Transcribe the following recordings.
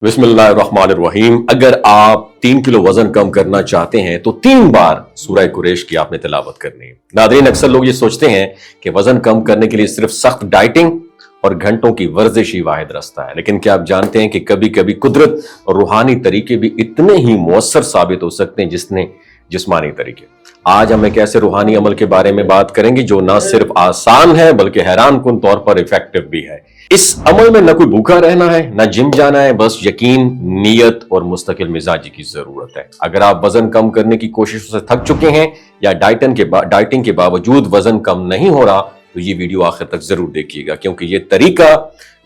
बिस्मिल्लाहिर्रहमानिर्रहीम। अगर आप 3 किलो वजन कम करना चाहते हैं तो 3 बार सूरह कुरैश की आपने तिलावत करनी है। नादरीन, अक्सर लोग ये सोचते हैं कि वजन कम करने के लिए सिर्फ सख्त डाइटिंग और घंटों की वर्जिश ही वाहिद रास्ता है, लेकिन क्या आप जानते हैं कि कभी कभी कुदरत और रूहानी तरीके भी इतने ही मुअस्सर साबित हो सकते हैं जिसने जिस्मानी तरीके। आज हम एक ऐसे रूहानी अमल के बारे में बात करेंगे जो ना सिर्फ आसान है बल्कि हैरान कुन तौर पर इफेक्टिव भी है। इस अमल में न कोई भूखा रहना है, न जिम जाना है, बस यकीन, नीयत और मुस्तकिल मिजाजी की जरूरत है। अगर आप वजन कम करने की कोशिशों से थक चुके हैं या डाइटिंग के बावजूद वजन कम नहीं हो रहा, तो ये वीडियो आखिर तक जरूर देखिएगा, क्योंकि ये तरीका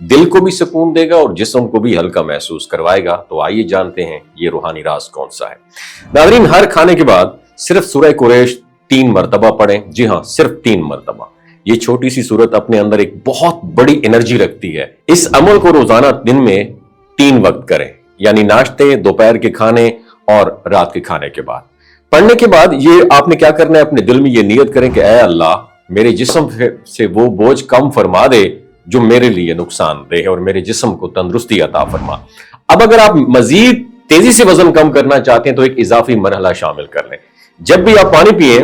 दिल को भी सुकून देगा और जिस्म को भी हल्का महसूस करवाएगा। तो आइए जानते हैं ये रूहानी राज कौन सा है। नाज़रीन, हर खाने के बाद सिर्फ सूरह कुरैश 3 मरतबा पढ़ें। जी हाँ, सिर्फ 3 मरतबा। ये छोटी सी सूरत अपने अंदर एक बहुत बड़ी एनर्जी रखती है। इस अमल को रोजाना दिन में 3 वक्त करें, यानी नाश्ते, दोपहर के खाने और रात के खाने के बाद। पढ़ने के बाद ये आपने क्या करना है, अपने दिल में ये नियत करें कि ऐ अल्लाह, मेरे जिस्म से वो बोझ कम फरमा दे जो मेरे लिए नुकसानदेह है और मेरे जिस्म को तंदुरुस्ती अता फरमा। अब अगर आप मजीद तेजी से वजन कम करना चाहते हैं तो एक इजाफी मरहला शामिल कर लें। जब भी आप पानी पिए,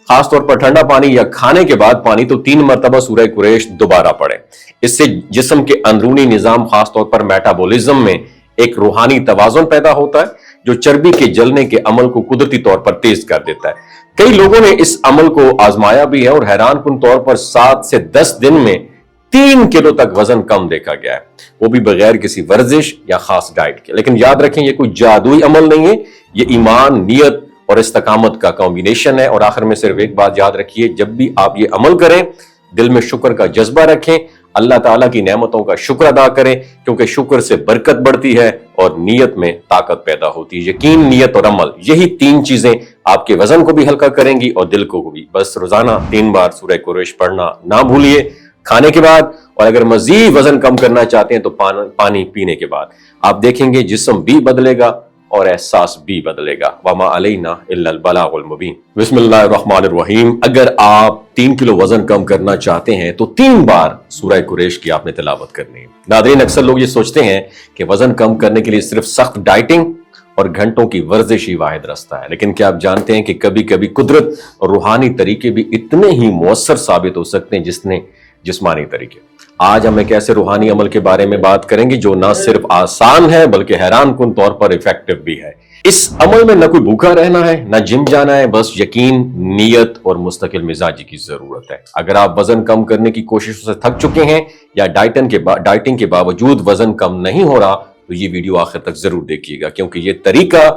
खासतौर पर ठंडा पानी या खाने के बाद पानी, तो 3 मरतबा सूरह कुरैश दोबारा पढ़ें। इससे जिस्म के अंदरूनी निजाम, खासतौर पर मेटाबॉलिज्म में एक रूहानी तवाज़ुन पैदा होता है जो चर्बी के जलने के अमल को कुदरती तौर पर तेज कर देता है। कई लोगों ने इस अमल को आजमाया भी है और हैरान कुन तौर पर 7 से 10 दिन में 3 किलो तक वजन कम देखा गया है, वो भी बगैर किसी वर्जिश या खास डाइट के। लेकिन याद रखें, ये कोई जादुई अमल नहीं है, ये ईमान, नियत और इस्तकामत का कॉम्बिनेशन है। और आखिर में सिर्फ एक बात याद रखिए, जब भी आप ये अमल करें, दिल में शुक्र का जज्बा रखें, अल्लाह ताला की नेमतों का शुक्र अदा करें, क्योंकि शुक्र से बरकत बढ़ती है और नियत में ताकत पैदा होती है। यकीन, नियत और अमल, यही 3 चीजें आपके वजन को भी हल्का करेंगी और दिल को भी। बस रोजाना 3 बार सूरह कुरैश पढ़ना ना भूलिए खाने के बाद। और अगर मजीद वजन कम करना चाहते हैं तो पानी पीने के बाद। आप देखेंगे जिस्म भी बदलेगा और एहसास भी बदलेगा। वमा अलैना इल्लल बलागुल मुबीन। बिस्मिल्लाहिर्रहमानिर्रहीम। अगर आप 3 किलो वजन कम करना चाहते हैं तो 3 बार सूरह कुरैश की आपने तिलावत करनी है। नाज़रीन, अक्सर लोग ये सोचते हैं कि वजन कम करने के लिए सिर्फ सख्त डाइटिंग और घंटों की वर्जिश ही वाहिद रास्ता है, लेकिन क्या आप जानते हैं कि कभी कभी कुदरत और रूहानी तरीके भी इतने ही मुअस्सर साबित हो सकते हैं जिसने जिस्मानी तरीके। आज हम एक ऐसे रूहानी अमल के बारे में बात करेंगे जो ना सिर्फ आसान है बल्कि हैरान कुन तौर पर इफेक्टिव भी है। इस अमल में न कोई भूखा रहना है, न जिम जाना है, बस यकीन, नीयत और मुस्तकिल मिजाजी की जरूरत है। अगर आप वजन कम करने की कोशिशों से थक चुके हैं या डाइटिंग के बावजूद वजन कम नहीं हो रहा, तो ये वीडियो आखिर तक जरूर देखिएगा, क्योंकि ये तरीका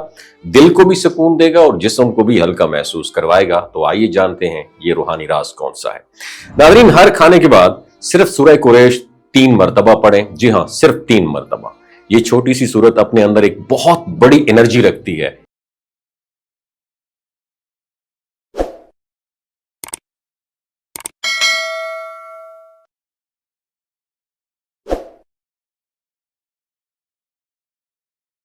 दिल को भी सुकून देगा और जिस्म को भी हल्का महसूस करवाएगा। तो आइए जानते हैं ये रूहानी राज कौन सा है। नाज़रीन, हर खाने के बाद सिर्फ सूरह कुरैश 3 मरतबा पढ़ें। जी हाँ, सिर्फ 3 मरतबा। ये छोटी सी सूरत अपने अंदर एक बहुत बड़ी एनर्जी रखती है।